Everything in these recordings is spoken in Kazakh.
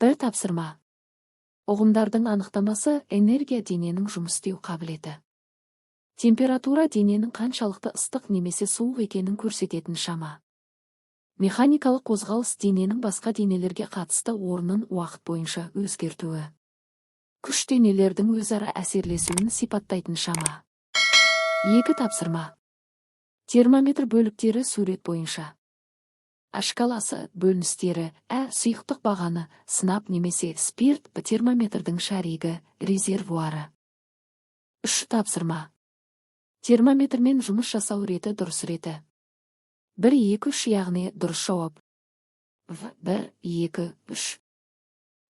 Бір тапсырма. Ұғымдардың анықтамасы энергия дененің жұмыс істеу қабілеті. Температура дененің қаншалықты ыстық немесе суық екенін көрсететін шама. Механикалық қозғалыс дененің басқа денелерге қатысты орнын уақыт бойынша өзгертуі. Күш денелердің өзара әсерлесуін сипаттайтын шама. 2 тапсырма. Термометр бөліктері сурет бойынша. Шкаласы бөліністері, сұйықтық бағаны, сынап немесе спирт, термометрдің шарегі, резервуары. 3 тапсырма. Термометрмен жұмыс жасау реті дұрыс реті. 1-2-3 яғни дұрыс жауап. 1-2-3.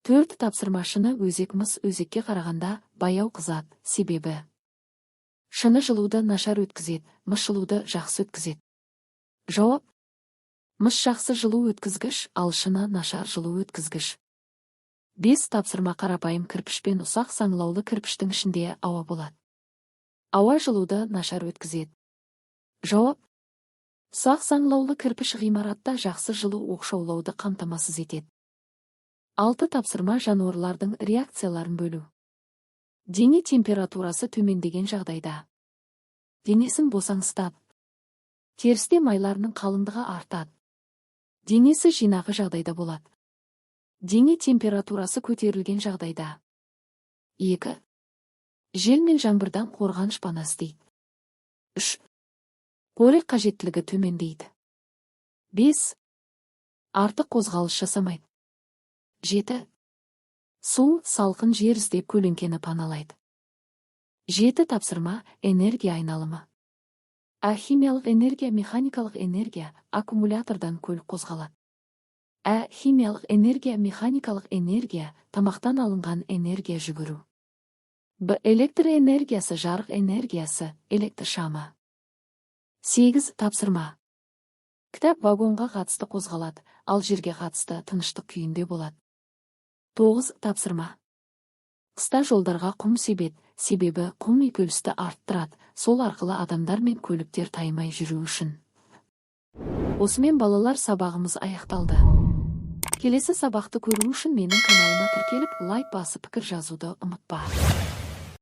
4 тапсырма. Шыны өзек мыс өзекке қарағанда баяу қызады, себебі. Шыны жылуды нашар өткізеді, мыс жылуды жақсы өткізеді. Жауап. Мыс жақсы жылу өткізгіш, ал шыны нашар жылу өткізгіш. 5 тапсырма. Қарапайым кірпіш пен ұсақ саңылаулы кірпіштің ішінде ауа болады. Ауа жылуды нашар өткізеді. Жауап. Ұсақ саңылаулы кірпіш ғимаратта жақсы жылу оқшаулауды қамтамасыз етеді. 6 тапсырма. Жануарлардың реакцияларын бөлу. Дене температурасы төмендеген жағдайда. Денесін босаңсытады. Терісте майларының қалыңдығы артады. Денесі жинақы жағдайда болады. Дене температурасы көтерілген жағдайда. 2. Жел мен жаңбырдан қорғаныш панасы дейді. 3. Қорек қажеттілігі төмендейді. 5. Артық қозғалыс жасамайды. 7. Су, салқын жер іздеп көлеңкені паналайды. 7 тапсырма. Энергия айналымы. Химиялық энергия, механикалық энергия, аккумулятордан көлік қозғалады. Химиялық энергия, механикалық энергия, тамақтан алынған энергия жүгіру. Электр энергиясы, жарық энергиясы, электр шамы. 8 тапсырма. Кітап вагонға қатысты қозғалады, ал жерге қатысты тыныштық күйінде болады. 9 тапсырма. Қыста жолдарға құм себеді, себебі құм үйкелісті арттырады, сол арқылы адамдар мен көліктер таймай жүру үшін. Осымен балалар, сабағымыз аяқталды. Келесі сабақты көру үшін менің каналыма тіркеліп, лайк басып пікір жазуды ұмытпа.